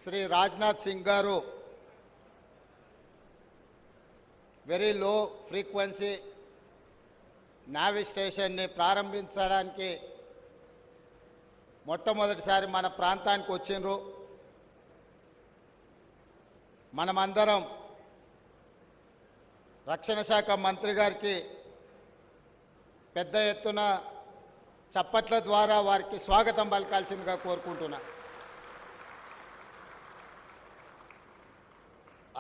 శ్రీ రాజ్నాథ్ సింగ్ గారు very low frequency navy స్టేషన్ని ప్రారంభించడానికి మొట్టమొదటిసారి మన ప్రాంతానికి వచ్చిండ్రు. మనమందరం రక్షణ శాఖ మంత్రి గారికి పెద్ద ఎత్తున చప్పట్ల ద్వారా వారికి స్వాగతం పలకాల్సిందిగా కోరుకుంటున్నా.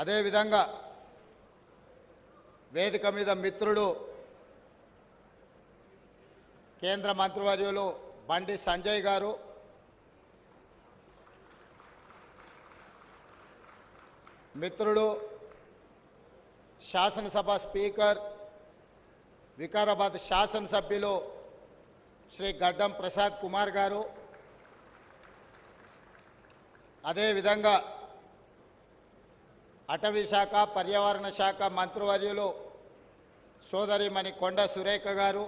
అదేవిధంగా వేదిక మీద మిత్రుడు కేంద్ర మంత్రివర్యులు బండి సంజయ్ గారు, మిత్రుడు శాసనసభ స్పీకర్ వికారాబాద్ శాసనసభ్యులు శ్రీ గడ్డం ప్రసాద్ కుమార్ గారు, అదేవిధంగా అటవీ శాఖ పర్యావరణ శాఖ మంత్రివర్యులు సోదరిమణి కొండ సురేఖ గారు,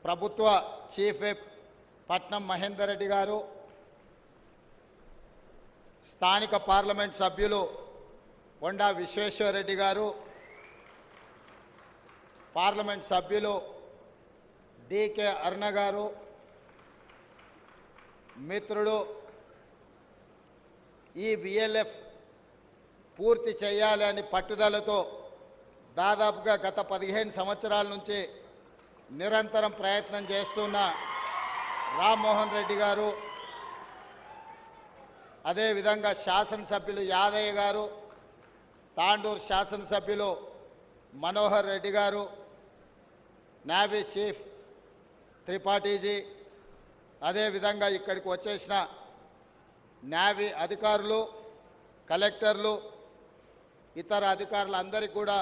ప్రభుత్వ చీఫ్ విప్ పట్నం మహేందర్ రెడ్డి గారు, స్థానిక పార్లమెంట్ సభ్యులు కొండా విశ్వేశ్వరరెడ్డి గారు, పార్లమెంట్ సభ్యులు డికే అరుణ గారు, మిత్రుడు ఈ విఎల్ఎఫ్ పూర్తి చేయాలని పట్టుదలతో దాదాపుగా గత 15 సంవత్సరాల నుంచి నిరంతరం ప్రయత్నం చేస్తున్న రామ్మోహన్ రెడ్డి గారు, అదేవిధంగా శాసనసభ్యులు యాదయ్య గారు, తాండూరు శాసనసభ్యులు మనోహర్ రెడ్డి గారు, నేవీ చీఫ్ త్రిపాఠీజీ, అదేవిధంగా ఇక్కడికి వచ్చేసిన నేవీ అధికారులు, కలెక్టర్లు, ఇతర అధికారులందరికీ కూడా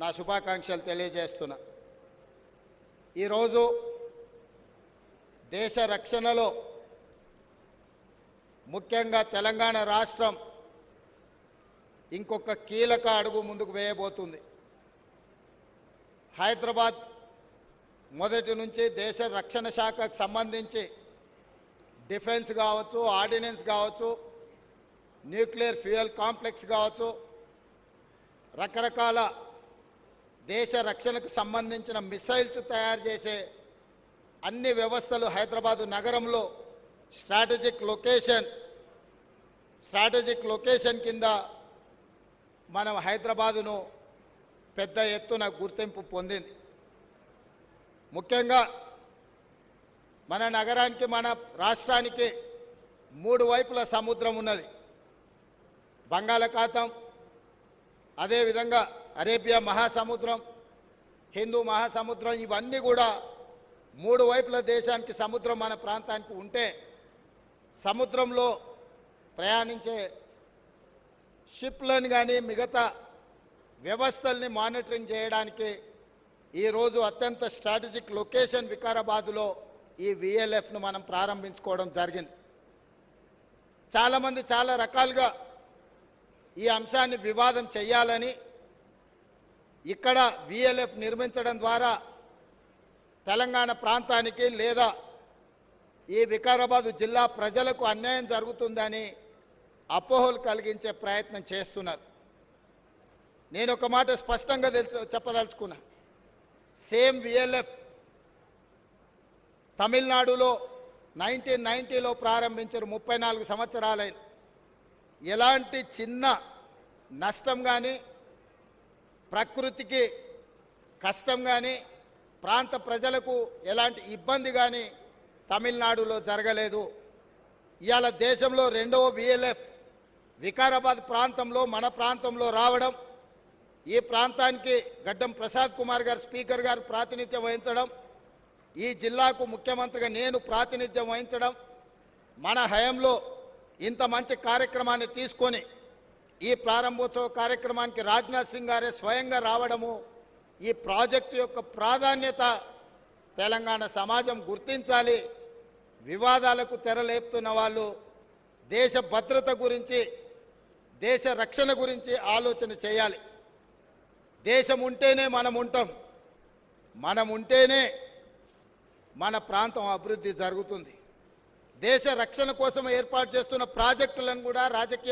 నా శుభాకాంక్షలు తెలియజేస్తున్నా. ఈరోజు దేశ రక్షణలో ముఖ్యంగా తెలంగాణ రాష్ట్రం ఇంకొక కీలక అడుగు ముందుకు వేయబోతుంది. హైదరాబాద్ మొదటి నుంచి దేశ రక్షణ శాఖకు సంబంధించి డిఫెన్స్ కావచ్చు, ఆర్డినెన్స్ కావచ్చు, న్యూక్లియర్ ఫ్యూయల్ కాంప్లెక్స్ కావచ్చు, రకరకాల దేశ రక్షణకు సంబంధించిన మిసైల్స్ తయారు చేసే అన్ని వ్యవస్థలు హైదరాబాదు నగరంలో స్ట్రాటజిక్ లొకేషన్ కింద మనం హైదరాబాదును పెద్ద ఎత్తున గుర్తింపు పొందింది. ముఖ్యంగా మన నగరానికి, మన రాష్ట్రానికి 3 వైపుల సముద్రం ఉన్నది. బంగాళాఖాతం, అదేవిధంగా అరేబియా మహాసముద్రం, హిందూ మహాసముద్రం, ఇవన్నీ కూడా 3 వైపుల దేశానికి సముద్రం మన ప్రాంతానికి ఉంటే సముద్రంలో ప్రయాణించే షిప్లను కానీ మిగతా వ్యవస్థల్ని మానిటరింగ్ చేయడానికి ఈరోజు అత్యంత స్ట్రాటజిక్ లొకేషన్ వికారాబాదులో ఈ విఎల్ఎఫ్ను మనం ప్రారంభించుకోవడం జరిగింది. చాలామంది చాలా రకాలుగా ఈ అంశాన్ని వివాదం చేయాలని, ఇక్కడ విఎల్ఎఫ్ నిర్మించడం ద్వారా తెలంగాణ ప్రాంతానికి లేదా ఈ వికారాబాదు జిల్లా ప్రజలకు అన్యాయం జరుగుతుందని అపోహలు కలిగించే ప్రయత్నం చేస్తున్నారు. నేను ఒక మాట స్పష్టంగా చెప్పదలుచుకున్నా. సేమ్ విఎల్ఎఫ్ తమిళనాడులో 1990లో ప్రారంభించారు. 34 సంవత్సరాలైన ఎలాంటి చిన్న నష్టం కానీ, ప్రకృతికి కష్టం కానీ, ప్రాంత ప్రజలకు ఎలాంటి ఇబ్బంది కానీ తమిళనాడులో జరగలేదు. ఇవాళ దేశంలో 2వ విఎల్ఎఫ్ వికారాబాద్ ప్రాంతంలో, మన ప్రాంతంలో రావడం, ఈ ప్రాంతానికి గడ్డం ప్రసాద్ కుమార్ గారు స్పీకర్ గారు ప్రాతినిధ్యం వహించడం, ఈ జిల్లాకు ముఖ్యమంత్రిగా నేను ప్రాతినిధ్యం వహించడం, మన హయాంలో ఇంత మంచి కార్యక్రమాన్ని తీసుకొని ఈ ప్రారంభోత్సవ కార్యక్రమానికి రాజ్నాథ్ సింగ్ గారే స్వయంగా రావడము, ఈ ప్రాజెక్టు యొక్క ప్రాధాన్యత తెలంగాణ సమాజం గుర్తించాలి. వివాదాలకు తెరలేపుతున్న వాళ్ళు దేశ భద్రత గురించి, దేశ రక్షణ గురించి ఆలోచన చేయాలి. దేశం ఉంటేనే మనం ఉంటాం, మనం ఉంటేనే మన ప్రాంతం అభివృద్ధి జరుగుతుంది. దేశ రక్షణ కోసం ఏర్పాటు చేస్తున్న ప్రాజెక్టులను కూడా రాజకీయ